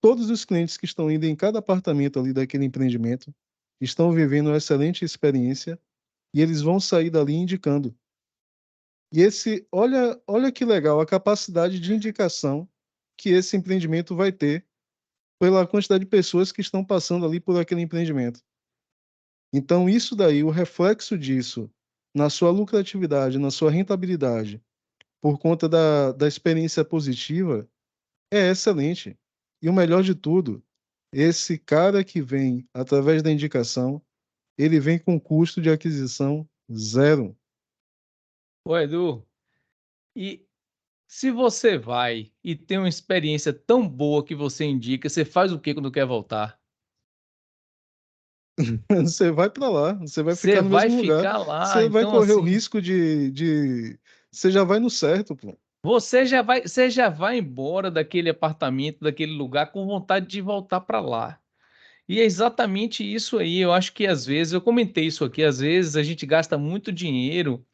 Speaker 2: todos os clientes que estão indo em cada apartamento ali daquele empreendimento estão vivendo uma excelente experiência e eles vão sair dali indicando. E olha que legal a capacidade de indicação que esse empreendimento vai ter pela quantidade de pessoas que estão passando ali por aquele empreendimento. Então, isso daí, o reflexo disso na sua lucratividade, na sua rentabilidade, por conta da experiência positiva, é excelente. E o melhor de tudo, esse cara que vem através da indicação, ele vem com custo de aquisição zero.
Speaker 3: Ô, Edu, e se você vai e tem uma experiência tão boa que você indica, você faz o que quando quer voltar?
Speaker 2: Você vai para lá, você vai
Speaker 3: Você
Speaker 2: ficar no
Speaker 3: vai
Speaker 2: mesmo lugar,
Speaker 3: ficar lá,
Speaker 2: você vai
Speaker 3: então
Speaker 2: correr o
Speaker 3: assim,
Speaker 2: risco você já vai no certo, pô.
Speaker 3: você já vai embora daquele apartamento, daquele lugar com vontade de voltar para lá. E é exatamente isso aí. Eu acho que às vezes, eu comentei isso aqui, às vezes a gente gasta muito dinheiro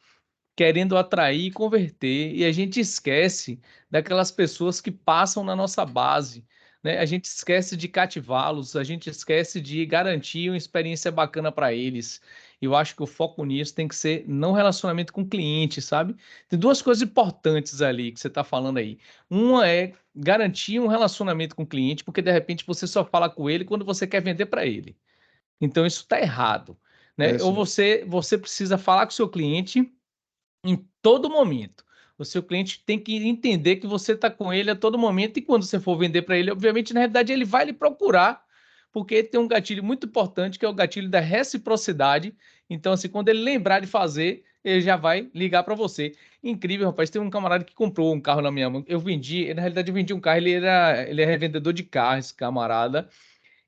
Speaker 3: querendo atrair e converter, e a gente esquece daquelas pessoas que passam na nossa base, né? A gente esquece de cativá-los, a gente esquece de garantir uma experiência bacana para eles. Eu acho que o foco nisso tem que ser não relacionamento com o cliente, sabe? Tem duas coisas importantes ali que você está falando aí. Uma é garantir um relacionamento com o cliente, porque de repente você só fala com ele quando você quer vender para ele. Então isso está errado, né?
Speaker 2: É,
Speaker 3: Ou
Speaker 2: sim.
Speaker 3: você precisa falar com o seu cliente em todo momento. O seu cliente tem que entender que você está com ele a todo momento e quando você for vender para ele, obviamente, na realidade, ele vai lhe procurar, porque tem um gatilho muito importante, que é o gatilho da reciprocidade. Então, assim, quando ele lembrar de fazer, ele já vai ligar para você. Incrível, rapaz. Tem um camarada que comprou um carro na minha mão. Eu vendi, na realidade, eu vendi um carro, ele é revendedor de carro, esse camarada.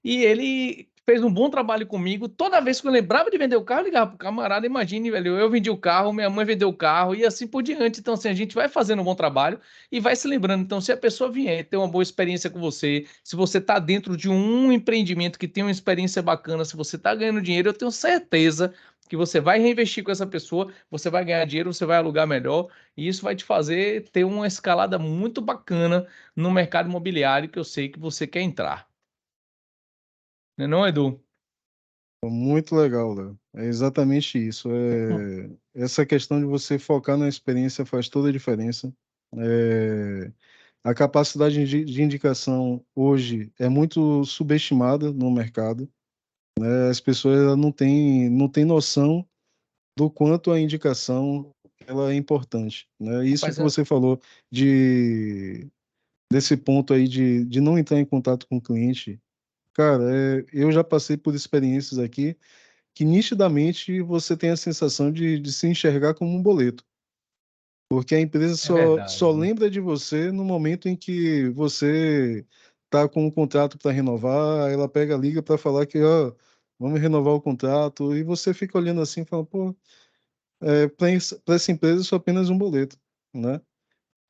Speaker 3: E ele fez um bom trabalho comigo. Toda vez que eu lembrava de vender o carro, eu ligava pro camarada. Imagine, velho, eu vendi o carro, minha mãe vendeu o carro e assim por diante. Então, assim, a gente vai fazendo um bom trabalho e vai se lembrando. Então, se a pessoa vier ter uma boa experiência com você, se você está dentro de um empreendimento que tem uma experiência bacana, se você está ganhando dinheiro, eu tenho certeza que você vai reinvestir com essa pessoa, você vai ganhar dinheiro, você vai alugar melhor, e isso vai te fazer ter uma escalada muito bacana no mercado imobiliário que eu sei que você quer entrar. Não, Edu?
Speaker 2: Muito legal, Léo. É exatamente isso. Essa questão de você focar na experiência faz toda a diferença. A capacidade de indicação hoje é muito subestimada no mercado. As pessoas elas não têm noção do quanto a indicação ela é importante, né? Isso
Speaker 3: Rapaz,
Speaker 2: que você falou desse ponto aí de não entrar em contato com o cliente, cara, eu já passei por experiências aqui que nitidamente você tem a sensação de se enxergar como um boleto. Porque a empresa
Speaker 3: É
Speaker 2: só
Speaker 3: verdade.
Speaker 2: lembra de você no momento em que você está com um contrato para renovar, aí ela pega, liga para falar que, ó, vamos renovar o contrato, e você fica olhando assim e fala, pô, para essa empresa eu sou apenas um boleto, né?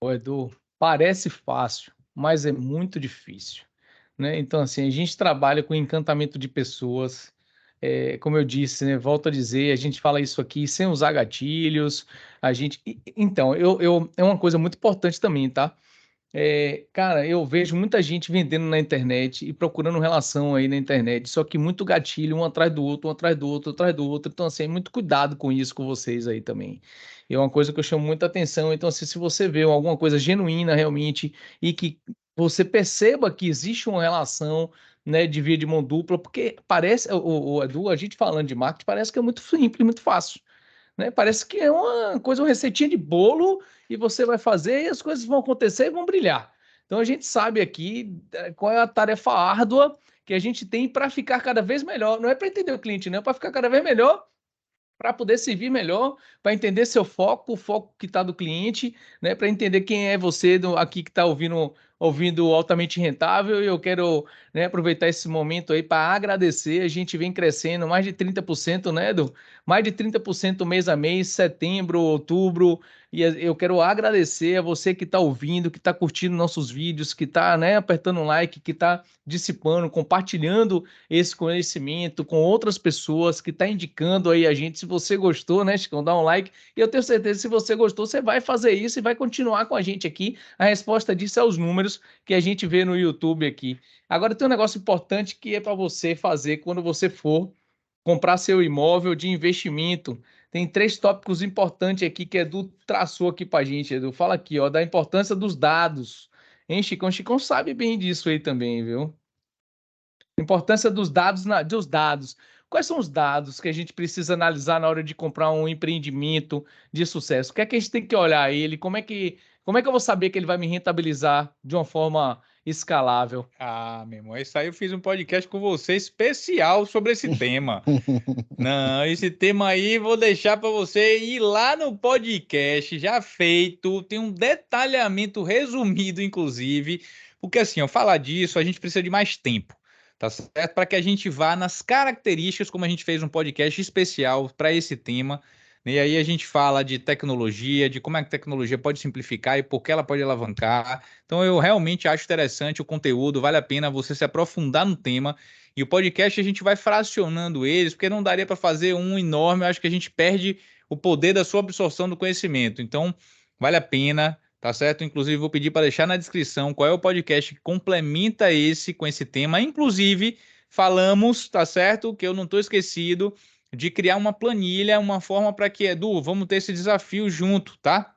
Speaker 3: Ô, Edu, parece fácil, mas é muito difícil, né? Então, assim, a gente trabalha com encantamento de pessoas, como eu disse, né? Volto a dizer, a gente fala isso aqui sem usar gatilhos, Então, é uma coisa muito importante também, tá? Cara, eu vejo muita gente vendendo na internet e procurando relação aí na internet, só que muito gatilho, um atrás do outro, um atrás do outro, um atrás do outro. Então, assim, muito cuidado com isso com vocês aí também. É uma coisa que eu chamo muita atenção. Então, assim, se você vê alguma coisa genuína realmente e que você perceba que existe uma relação, né, de via de mão dupla, porque parece, o Edu, a gente falando de marketing, parece que é muito simples, muito fácil, né? Parece que é uma coisa, uma receitinha de bolo e você vai fazer e as coisas vão acontecer e vão brilhar. Então a gente sabe aqui qual é a tarefa árdua que a gente tem para ficar cada vez melhor. Não é para entender o cliente, não, é para ficar cada vez melhor, para poder servir melhor, para entender seu foco, o foco que está do cliente, né? Para entender quem é você aqui que está ouvindo altamente rentável. E eu quero, né, aproveitar esse momento aí para agradecer. A gente vem crescendo mais de 30%, né, Edu? Mais de 30% mês a mês, setembro, outubro. E eu quero agradecer a você que está ouvindo, que está curtindo nossos vídeos, que está, né, apertando um like, que está dissipando, compartilhando esse conhecimento com outras pessoas, que está indicando aí a gente. Se você gostou, né, Chicão, dá um like. E eu tenho certeza que se você gostou, você vai fazer isso e vai continuar com a gente aqui. A resposta disso é os números que a gente vê no YouTube aqui. Agora tem um negócio importante que é para você fazer quando você for comprar seu imóvel de investimento. Tem 3 tópicos importantes aqui que Edu traçou aqui para a gente, Edu. Fala aqui, ó, da importância dos dados. Hein, Chicão? Chicão sabe bem disso aí também, viu? Importância dos dados, dos dados. Quais são os dados que a gente precisa analisar na hora de comprar um empreendimento de sucesso? O que é que a gente tem que olhar ele? Como é que eu vou saber que ele vai me rentabilizar de uma forma escalável?
Speaker 1: Ah, meu irmão, isso aí eu fiz um podcast com você especial sobre esse tema. Não, esse tema aí vou deixar para você ir lá no podcast já feito, tem um detalhamento resumido, inclusive, porque assim, ao falar disso, a gente precisa de mais tempo, tá certo? Para que a gente vá nas características, como a gente fez um podcast especial para esse tema, né? E aí a gente fala de tecnologia, de como é que a tecnologia pode simplificar e por que ela pode alavancar. Então eu realmente acho interessante o conteúdo, vale a pena você se aprofundar no tema. E o podcast a gente vai fracionando eles, porque não daria para fazer um enorme, eu acho que a gente perde o poder da sua absorção do conhecimento. Então, vale a pena, tá certo? Inclusive, vou pedir para deixar na descrição qual é o podcast que complementa esse com esse tema. Inclusive, falamos, tá certo? Que eu não estou esquecido de criar uma planilha, uma forma para que, Edu, vamos ter esse desafio junto, tá?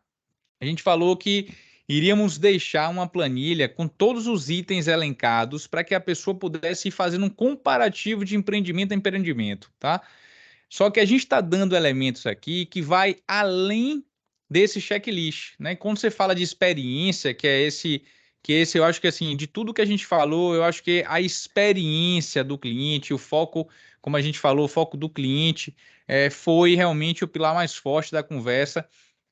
Speaker 1: A gente falou que iríamos deixar uma planilha com todos os itens elencados para que a pessoa pudesse ir fazendo um comparativo de empreendimento a empreendimento, tá? Só que a gente está dando elementos aqui que vai além desse checklist, né? Quando você fala de experiência, que esse eu acho que assim, de tudo que a gente falou, eu acho que a experiência do cliente, o foco, como a gente falou, o foco do cliente foi realmente o pilar mais forte da conversa.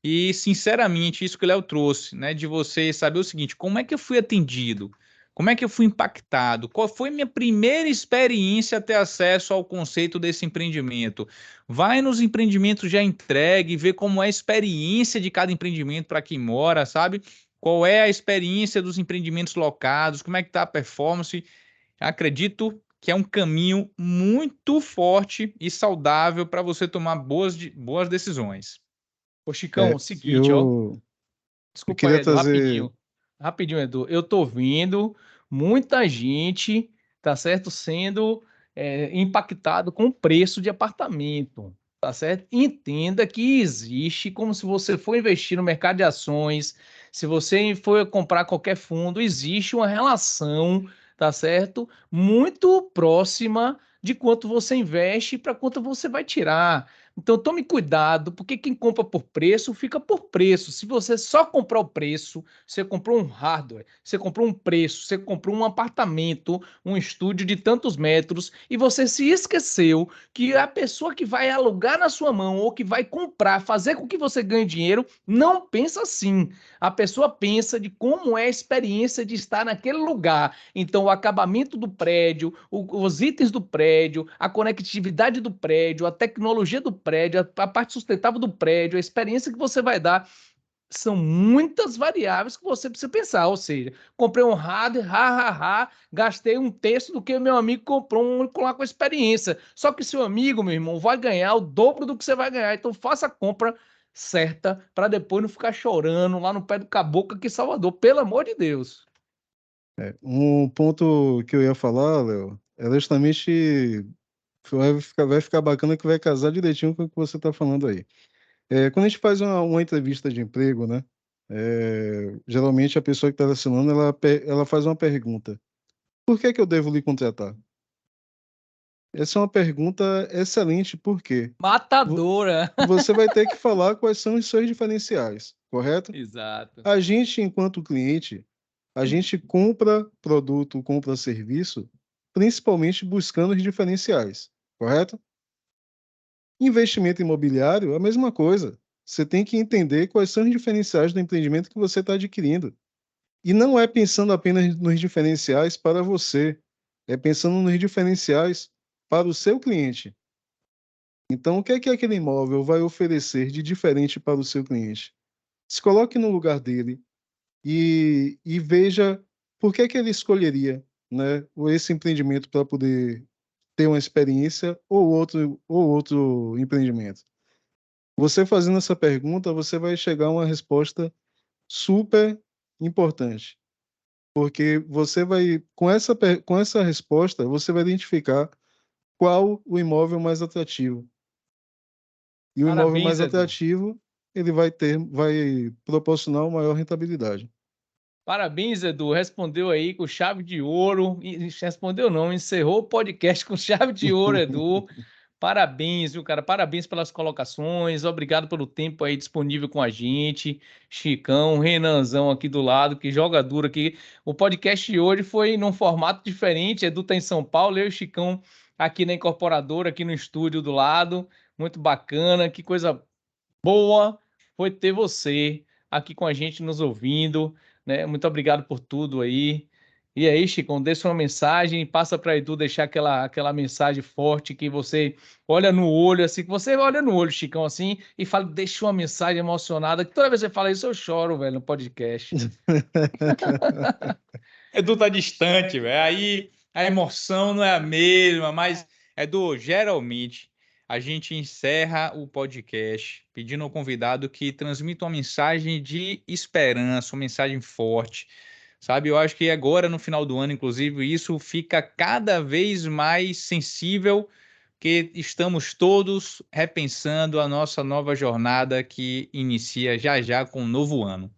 Speaker 1: E, sinceramente, isso que o Léo trouxe, né? De você saber o seguinte: como é que eu fui atendido? Como é que eu fui impactado? Qual foi minha primeira experiência a ter acesso ao conceito desse empreendimento? Vai nos empreendimentos já entregue, vê como é a experiência de cada empreendimento para quem mora, sabe? Qual é a experiência dos empreendimentos locados? Como é que está a performance? Acredito que é um caminho muito forte e saudável para você tomar boas decisões.
Speaker 3: Ô, Chicão,
Speaker 2: É,
Speaker 3: o seguinte, ó.
Speaker 2: eu
Speaker 3: Desculpa,
Speaker 2: queria
Speaker 3: Edu,
Speaker 2: trazer.
Speaker 3: rapidinho. Rapidinho, Edu. Eu tô vendo muita gente, tá certo, sendo impactado com o preço de apartamento, tá certo? Entenda que existe, como se você for investir no mercado de ações, se você for comprar qualquer fundo, existe uma relação, tá certo? Muito próxima de quanto você investe para quanto você vai tirar. Então tome cuidado, porque quem compra por preço, fica por preço. Se você só comprar o preço, você comprou um hardware, você comprou um preço, você comprou um apartamento, um estúdio de tantos metros, e você se esqueceu que a pessoa que vai alugar na sua mão ou que vai comprar, fazer com que você ganhe dinheiro, não pensa assim. A pessoa pensa de como é a experiência de estar naquele lugar. Então, o acabamento do prédio, os itens do prédio, a conectividade do prédio, a tecnologia do prédio, a parte sustentável do prédio, a experiência que você vai dar, são muitas variáveis que você precisa pensar. Ou seja, comprei um hardware, gastei um terço do que o meu amigo comprou um único lá com experiência. Só que seu amigo, meu irmão, vai ganhar o dobro do que você vai ganhar. Então faça a compra certa para depois não ficar chorando lá no pé do caboclo aqui em Salvador, pelo amor de Deus.
Speaker 2: Um ponto que eu ia falar, Léo, é justamente vai ficar bacana que vai casar direitinho com o que você está falando aí. Quando a gente faz uma entrevista de emprego, né? Geralmente a pessoa que está assinando, ela faz uma pergunta: por que que eu devo lhe contratar? Essa é uma pergunta excelente, por quê?
Speaker 3: Matadora.
Speaker 2: Você vai ter que falar quais são os seus diferenciais, correto?
Speaker 3: Exato.
Speaker 2: A gente, enquanto cliente, a gente compra produto, compra serviço, principalmente buscando os diferenciais, correto? Investimento imobiliário, a mesma coisa. Você tem que entender quais são os diferenciais do empreendimento que você está adquirindo. E não é pensando apenas nos diferenciais para você, é pensando nos diferenciais para o seu cliente. Então, o que é que aquele imóvel vai oferecer de diferente para o seu cliente? Se coloque no lugar dele e veja por que que ele escolheria, né, esse empreendimento para poder ter uma experiência ou outro empreendimento. Você fazendo essa pergunta, você vai chegar a uma resposta super importante, porque você vai, com essa resposta, você vai identificar qual o imóvel mais atrativo. E o imóvel mais
Speaker 3: Parabéns, Edu.
Speaker 2: atrativo, ele vai proporcionar uma maior rentabilidade.
Speaker 3: Parabéns, Edu. Respondeu aí com chave de ouro. Respondeu não, encerrou o podcast com chave de ouro, Edu. Parabéns, viu, cara? Parabéns pelas colocações. Obrigado pelo tempo aí disponível com a gente. Chicão, Renanzão aqui do lado, que joga duro aqui. O podcast de hoje foi num formato diferente. Edu tá em São Paulo, eu e o Chicão aqui na incorporadora, aqui no estúdio do lado. Muito bacana, que coisa boa foi ter você aqui com a gente nos ouvindo, né? Muito obrigado por tudo aí. E aí, Chicão, deixa uma mensagem, passa para Edu deixar aquela mensagem forte que você olha no olho, assim, que você olha no olho, Chicão, assim, e fala, deixa uma mensagem emocionada, que toda vez que você fala isso, eu choro, velho, no podcast.
Speaker 1: Edu tá distante, velho. Aí a emoção não é a mesma, mas, Edu, geralmente a gente encerra o podcast pedindo ao convidado que transmita uma mensagem de esperança, uma mensagem forte, sabe? Eu acho que agora, no final do ano, inclusive, isso fica cada vez mais sensível, que estamos todos repensando a nossa nova jornada que inicia já já com um novo ano.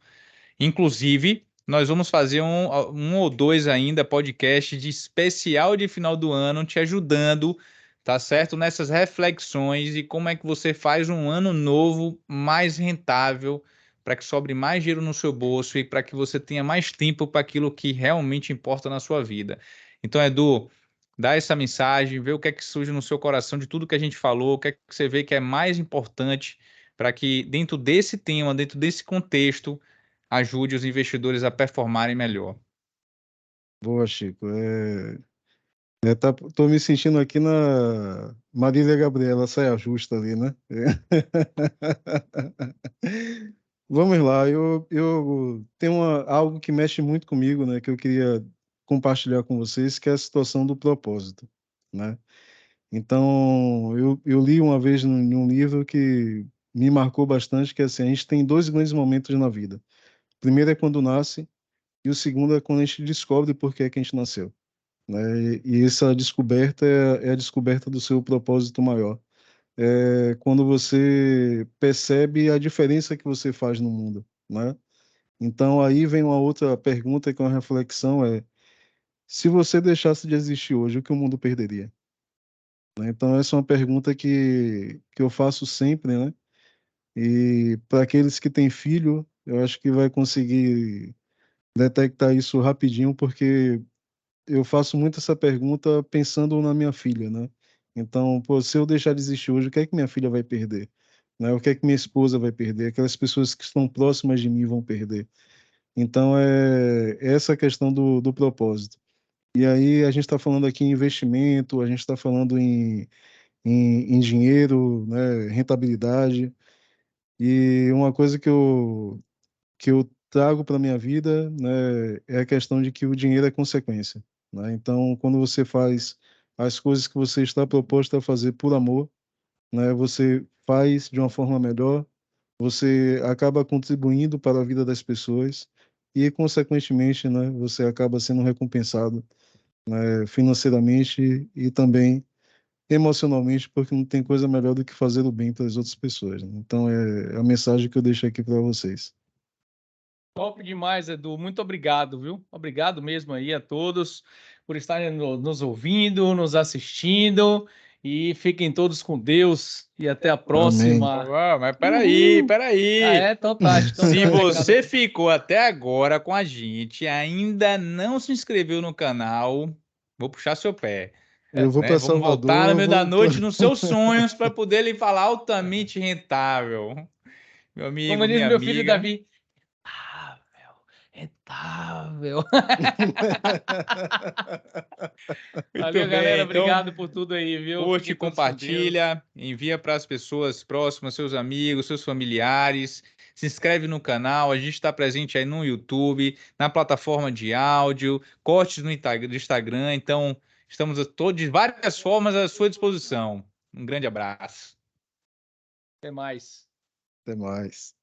Speaker 1: Inclusive, nós vamos fazer um ou dois ainda podcast de especial de final do ano, te ajudando, tá certo? Nessas reflexões e como é que você faz um ano novo mais rentável, para que sobre mais dinheiro no seu bolso e para que você tenha mais tempo para aquilo que realmente importa na sua vida. Então, Edu, dá essa mensagem, vê o que é que surge no seu coração de tudo que a gente falou, o que é que você vê que é mais importante para que dentro desse tema, dentro desse contexto, ajude os investidores a performarem melhor.
Speaker 2: Boa, Chico. Tô me sentindo aqui na Marília Gabriela, saia justa ali, né? Vamos lá, eu tenho algo que mexe muito comigo, né? Que eu queria compartilhar com vocês, que é a situação do propósito, né? Então, eu li uma vez em um livro que me marcou bastante, que é assim, a gente tem dois grandes momentos na vida. O primeiro é quando nasce, e o segundo é quando a gente descobre por que é que a gente nasceu, né? E essa descoberta é a descoberta do seu propósito maior. É quando você percebe a diferença que você faz no mundo, né? Então aí vem uma outra pergunta que é uma reflexão, se você deixasse de existir hoje, o que o mundo perderia? né? Então, essa é uma pergunta que eu faço sempre, né? E para aqueles que têm filho, eu acho que vai conseguir detectar isso rapidinho, porque eu faço muito essa pergunta pensando na minha filha, né? Então, pô, se eu deixar de existir hoje, o que é que minha filha vai perder? Né? O que é que minha esposa vai perder? Aquelas pessoas que estão próximas de mim vão perder. Então, é essa questão do propósito. E aí, a gente está falando aqui em investimento, a gente está falando em dinheiro, né? Rentabilidade. E uma coisa que eu trago para minha vida, né, é a questão de que o dinheiro é consequência, né? Então, quando você faz as coisas que você está proposto a fazer por amor, né, você faz de uma forma melhor, você acaba contribuindo para a vida das pessoas e, consequentemente, né, você acaba sendo recompensado, né, financeiramente e também emocionalmente, porque não tem coisa melhor do que fazer o bem para as outras pessoas, né? Então, é a mensagem que eu deixo aqui para vocês.
Speaker 3: Top demais, Edu. Muito obrigado, viu? Obrigado mesmo aí a todos por estarem nos ouvindo, nos assistindo. E fiquem todos com Deus. E até a
Speaker 2: Amém.
Speaker 3: próxima.
Speaker 1: Mas peraí,
Speaker 3: Uhul! Ah,
Speaker 1: peraí.
Speaker 3: então tá. Então tem
Speaker 1: Se
Speaker 3: um recado
Speaker 1: você
Speaker 3: aqui.
Speaker 1: ficou até agora com a gente, ainda não se inscreveu no canal, vou puxar seu pé,
Speaker 2: Eu vou
Speaker 1: né?
Speaker 2: para
Speaker 1: Vamos voltar no
Speaker 2: Salvador,
Speaker 1: meio da
Speaker 2: vou.
Speaker 1: noite nos seus sonhos para poder lhe falar altamente rentável. Meu
Speaker 3: Como
Speaker 1: amigo,
Speaker 3: diz
Speaker 1: minha
Speaker 3: meu filho
Speaker 1: amiga.
Speaker 3: Davi, rentável, rentável.
Speaker 1: Muito
Speaker 3: Valeu, galera.
Speaker 1: bem, então
Speaker 3: Obrigado por tudo aí, viu?
Speaker 1: curte,
Speaker 3: Fiquem todos com Deus.
Speaker 1: compartilha, envia para as pessoas próximas, seus amigos, seus familiares. Se inscreve no canal, a gente está presente aí no YouTube, na plataforma de áudio, cortes no Instagram. Então, estamos todos de várias formas à sua disposição. Um grande abraço.
Speaker 3: Até mais.
Speaker 2: Até mais.